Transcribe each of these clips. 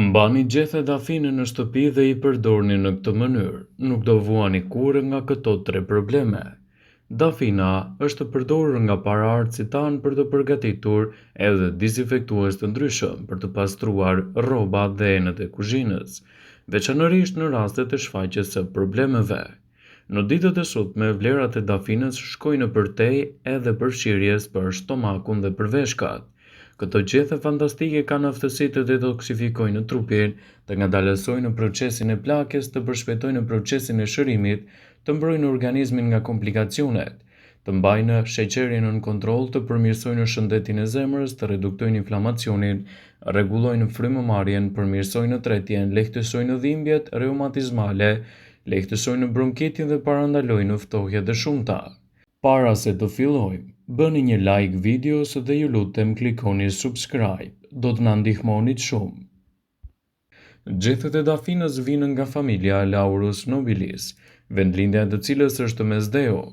Mbani gjethe dafine në shtëpi dhe i përdorni në këtë mënyrë. Nuk do vuani kurrë nga këto 3 probleme. Dafina është përdorur nga paraardhësit tanë për të përgatitur edhe dizinfektues të ndryshëm për të pastruar rroba dhe enët e kuzhinës, veçanërisht në rastet e shfaqjes së problemeve. Në ditët e sotme, vlerat e dafinës shkojnë përtej edhe përfshirjes për stomakun dhe për veshkat. Këto gjethe fantastike kanë aftësi të detoksifikojnë trupin, të ngadalësojnë procesin e plakjes, të përshpejtojnë procesin e shërimit, të mbrojnë organizmin nga komplikacionet, të mbajnë sheqerin në kontroll, të përmirësojnë shëndetin e zemrës, të reduktojnë inflamacionin, rregullojnë frymëmarrjen, përmirësojnë tretjen, lehtësojnë dhimbjet reumatizmale, lehtësojnë bronkitin dhe parandalojnë ftohje të shumta. Para se të fillojmë, bëni një like videos dhe ju lutem klikoni subscribe, do të na ndihmonit shumë. Gjethet e dafinës vinë nga familja Laurus nobilis, vendlindja e të cilës është mesdheo.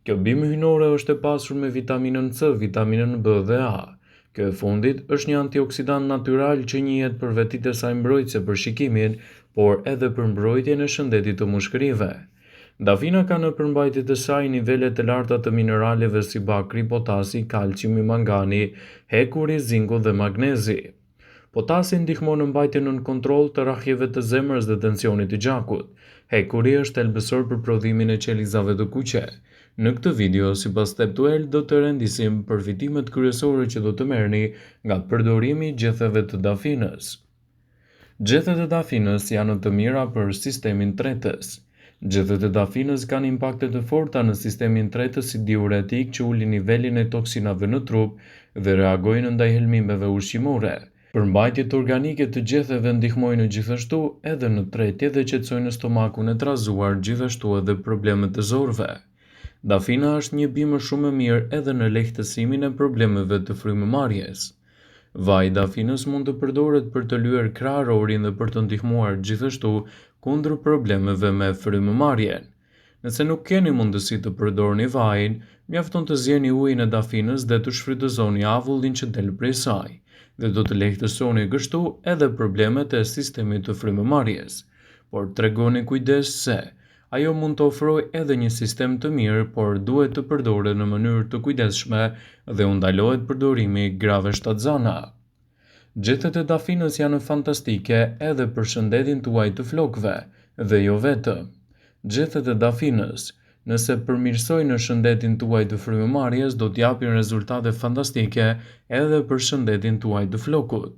Kjo bimë hyjnore është e pasur me vitaminën C, vitaminën B dhe A. Kjo e fundit është një antioksidant natyral që njihet për vetitë e saj mbrojtëse për shikimin, por edhe për mbrojtjen e shëndetit të mushkërive. Dafina ka në përmbajtjet e saj nivelet e larta të mineraleve si bakri, potasi, kalciumi, mangani, hekuri, zinku dhe magnezi. Potasi ndihmon në mbajtjen në kontroll të rrahjeve të zemrës dhe tensionit të gjakut. Hekuri është helbësor për prodhimin e qelizave të kuqe. Në këtë video, sipas Steptuel, do të rendisim përfitimet kryesore që do të merrni nga përdorimi i gjetheve të dafinës. Gjethet e dafinës janë të mira për sistemin tretës. Gjethet e dafinës kanë impakte të forta në sistemin tretës si diuretik që ulin nivelin e toksinave në trup dhe reagojnë ndaj helmimeve ushqimore. Përmbajtjet organike të gjetheve ndihmojnë gjithashtu edhe në tretje dhe qetësojnë stomakun e trazuar, gjithashtu edhe problemet të zorëve. Dafina është një bimë shumë e mirë edhe në lehtësimin e problemeve të frymëmarrjes. Vaji i dafinës mund të përdoret për të lyer kraharorin dhe për të ndihmuar gjithashtu kundër problemeve me frymëmarrjen. Nëse nuk keni mundësi të përdorni vajin, mjafton të zjeni ujin e dafinës dhe të shfrytëzoni avullin që del prej saj, dhe do të lehtësoni kështu edhe problemet e sistemit të frymëmarrjes. Por tregoni kujdes se ajo mund të ofrojë edhe një sistem të mirë, por duhet të përdoret në mënyrë të kujdesshme dhe u ndalohet përdorimi grave shtatzana. Gjethet e dafinës janë fantastike edhe për shëndetin tuaj të flokëve, dhe jo vetëm. Gjethet e dafinës, nëse përmirësojnë shëndetin tuaj të frymëmarrjes, do t'japin rezultate fantastike edhe për shëndetin tuaj të flokut.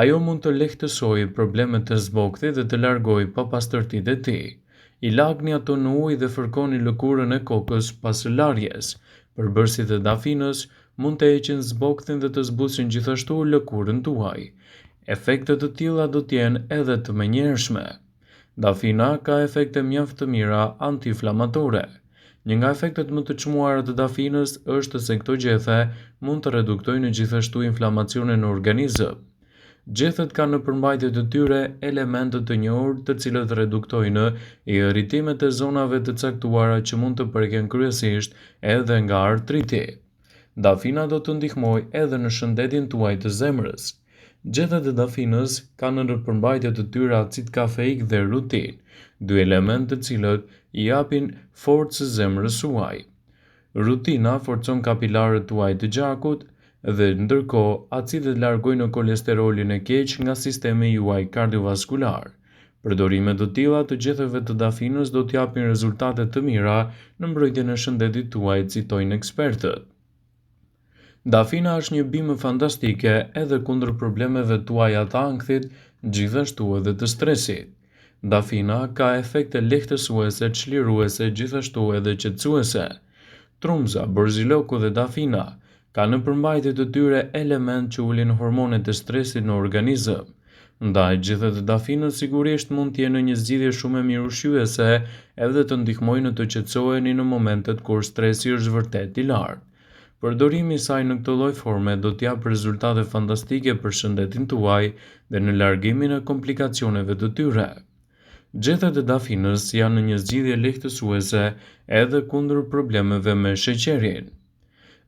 Ajo mund të lehtësojë problemet të zbokthit dhe të largojë papastërtitë e tij. I lagni ato në ujë dhe fërkoni lëkurën e kokës pas së larjes. Përbërësit e dafinës mund të heqin zbokthin dhe të zbusin gjithashtu lëkurën tuaj. Efektet të tilla do t'jenë edhe të menjëhershme. Dafina ka efekte mjaft të mira antiinflamatore. Një nga efektet më të çmuara të dafinës është se këto gjethe mund të reduktojnë gjithashtu inflamacionin në organizëm. Gjethet kanë në përmbajtje të tyre elemente të njohur të cilët reduktojnë irritimet e zonave të caktuara që mund të preken kryesisht edhe nga artriti. Dafina do të ndihmojë edhe në shëndetin tuaj të zemrës. Gjethet e dafinës kanë në përmbajtje të tyre acid kafeik dhe rutin, dy elementë të cilët i japin forcë zemrës suaj. Rutina forcon kapilarët tuaj të gjakut, dhe ndërkohë acidet largojnë kolesterolin e keq nga sistemi juaj kardiovaskular. Përdorimet të tilla të gjetheve të dafinës do t'japin rezultate të mira në mbrojtjen e shëndetit tuaj, citojnë ekspertët. Dafina është një bimë fantastike edhe kundër problemeve tuaja të ankthit, gjithashtu edhe të stresit. Dafina ka efekte lehtësuese, çliruese, gjithashtu edhe qetësuese. Trumza, borziloku dhe dafina ka në përmbajtje të tyre element që ulin hormonet e stresit në organizëm. Ndaj gjethet e dafinës sigurisht mund t'jenë një zgjidhje shumë e mirë ushqyese edhe të ndihmojnë të qetësoheni në momentet kur stresi është vërtet i lartë. Përdorimi i saj në këtë lloj forme do t'japë rezultate fantastike për shëndetin tuaj dhe në largimin e komplikacioneve të tyre. Gjethet e dafinës janë një zgjidhje lehtësuese edhe kundër problemeve me sheqerin.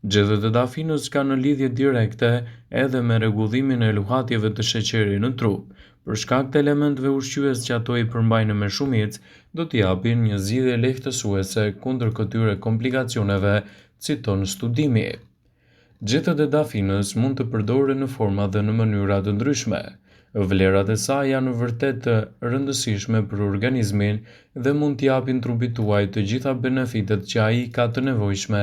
Gjethet e dafinës kanë në lidhje direkte edhe me rregullimin e luhatjeve të sheqerit në trup, për shkak të elementeve ushqyes që ato i përmbajnë me shumicë, do t'i japin një zgjidhje lehtësuese kundër këtyre komplikacioneve, citon studimi. Gjethet e dafinës mund të përdoren në forma dhe në mënyra të ndryshme. Vlerat e saj janë vërtet të rëndësishme për organizmin dhe mund t'i japin trupit tuaj të gjitha benefitet që ai ka të nevojshme,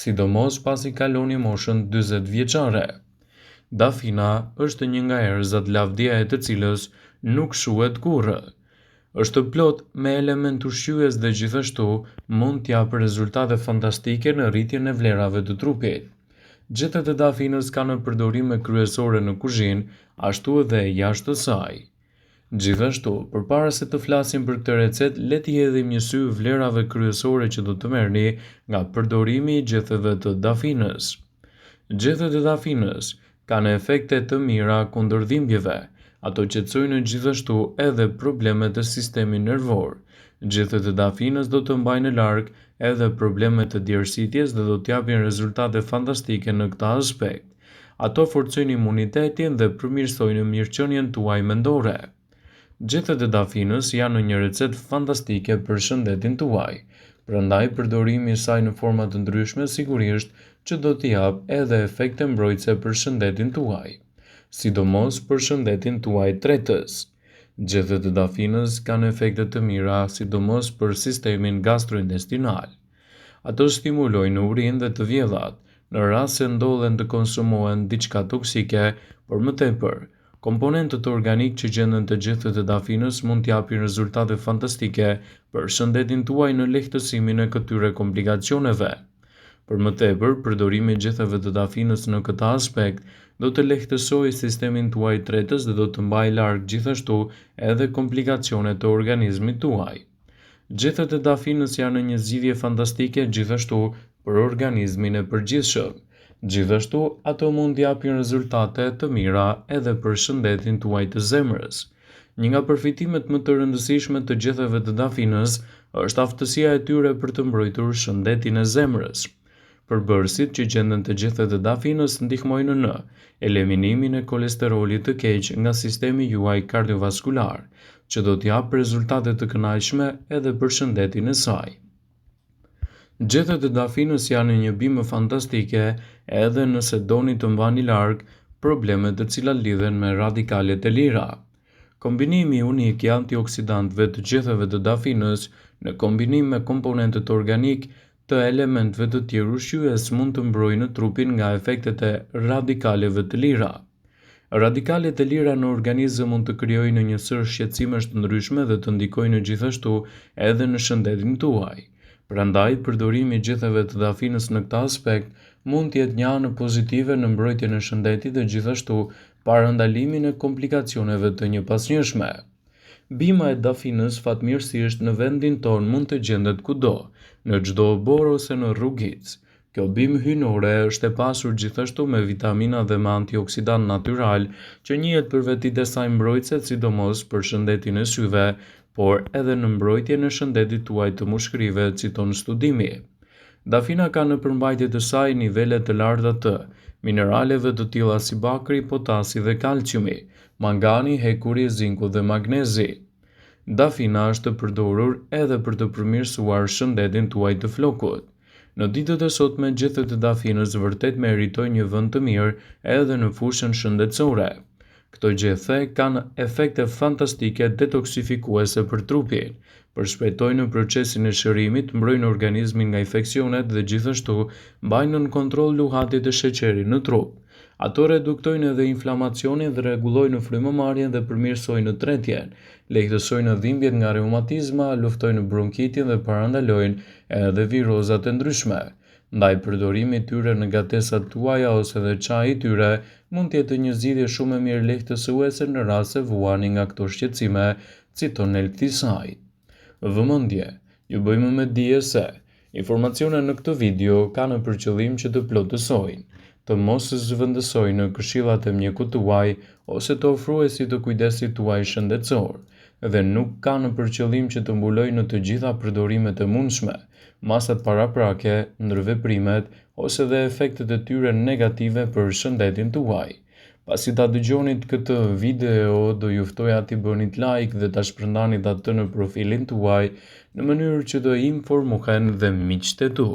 sidomos pasi kaloni moshën 40 vjeçare. Dafina është një nga erëzat lavdia e të cilës nuk shuhet kurrë. Është plot me element ushqyes dhe gjithashtu mund t'japë rezultate fantastike në rritjen e vlerave të trupit. Gjethet e dafinës kanë përdorime kryesore në kuzhinë, ashtu edhe jashtë saj. Gjithashtu, përpara se të flasim për këtë recetë, le t'i hedhim një sy vlerave kryesore që do të merrni nga përdorimi i gjethetve të dafinës. Gjethet e dafinës kanë efekte të mira kundër dhimbjeve. Ato qetësojnë gjithashtu edhe problemet e sistemit nervor. Gjethet e dafinës do të mbajnë larg edhe problemet të djersitjes dhe do t'japin rezultate fantastike në këtë aspekt. Ato forcojnë imunitetin dhe përmirësojnë mirëqenien tuaj mendore. Gjethet e dafinës janë një recetë fantastike për shëndetin tuaj. Prandaj përdorimi i saj në forma të ndryshme sigurisht që do t'i jap edhe efekte mbrojtëse për shëndetin tuaj, sidomos për shëndetin tuaj tretës. Gjethet e dafinës kanë efekte të mira sidomos për sistemin gastrointestinal. Ato stimulojnë urinë dhe të vjellat, në rast se ndodhen të konsumohen diçka toksike, por më tepër, komponentët organik që gjenden të gjethet e dafinës mund t'japin rezultate fantastike për shëndetin tuaj në lehtësimin e këtyre komplikacioneve. Për më tepër, përdorimi i gjethetve të dafinës në këtë aspekt do të lehtësojë sistemin tuaj tretës dhe do të mbajë larg gjithashtu edhe komplikacionet të organizmit tuaj. Gjethet e dafinës janë një zgjidhje fantastike gjithashtu për organizmin e përgjithshëm. Gjithashtu, ato mund t'japin rezultate të mira edhe për shëndetin tuaj të zemrës. Një nga përfitimet më të rëndësishme të gjethetve të dafinës është aftësia e tyre për të mbrojtur shëndetin e zemrës. Përbërësit që gjenden të gjethet e dafinës ndihmojnë në eliminimin e kolesterolit të keq nga sistemi juaj kardiovaskular, që do t'japë rezultate të kënaqshme edhe për shëndetin e saj. Gjethet e dafinës janë një bimë fantastike edhe nëse doni të mbani larg problemet të cilat lidhen me radikalet e lira. Kombinimi unik i antioksidantëve të gjethetve të dafinës në kombinim me komponentët organik të elementëve të tjerë ushqyes mund të mbrojnë trupin nga efektet e radikaleve të lira. Radikalet e lira në organizëm mund të krijojnë një sër shqetësimesh të ndryshme dhe të ndikojnë gjithashtu edhe në shëndetin tuaj. Prandaj, përdorimi i gjethetve të dafinës në këtë aspekt mund të jetë një anë pozitive në mbrojtjen e shëndetit dhe gjithashtu parandalimin e komplikacioneve të njëpasnjëshme. Bima e dafinës fatmirësisht në vendin tonë mund të gjendet kudo, në çdo borë ose në rrugicë. Kjo bimë hyjnore është e pasur gjithashtu me vitamina dhe me antioksidant natyral që njihet për vetitë e saj mbrojtëse sidomos për shëndetin e syve, por edhe në mbrojtjen e shëndetit tuaj të mushkërive, citon studimi. Dafina ka në përmbajtje të saj nivele të larta të mineraleve të tilla si bakri, potasi dhe kalciumi, mangani, hekuri, zinku dhe magnezi. Dafina është përdorur edhe për të përmirësuar shëndetin tuaj të flokut. Në ditët e sotme, gjethet e dafinës vërtet meritojnë një vend të mirë edhe në fushën shëndetësore. Këto gjethe kanë efekte fantastike detoksifikuese për trupin, përshpejtojnë procesin e shërimit, mbrojnë organizmin nga infeksionet dhe gjithashtu mbajnë në kontroll luhatjet e sheqerit në trup. Ato reduktojnë edhe inflamacionin dhe rregullojnë frymëmarrjen dhe përmirësojnë tretjen, lehtësojnë dhimbjet nga reumatizma, luftojnë bronkitin dhe parandalojnë edhe virozat e ndryshme. Ndaj përdorimi i tyre në gatesat tuaja ose dhe çaji i tyre mund të jetë një zgjidhje shumë e mirë lehtësuese në rast se vuani nga këto shqetësime, citon Elktisaj. Vëmendje, ju bëjmë me dije se informacionet në këtë video kanë për qëllim që të plotësojnë, të mos zhvendësojnë këshillat e mjekut tuaj ose të ofruesit të kujdesit tuaj shëndetësor. dhe nuk ka në përqëllim që të mbulojë në të gjitha përdorimet e mundshme, masat paraprake, ndërveprimet ose dhe efektet e tyre negative për shëndetin tuaj. Pasi ta dëgjonit këtë video, do ju ftoja t'i bënit like dhe ta shpërndanit atë në profilin tuaj në mënyrë që të informohen dhe miqtë e tu.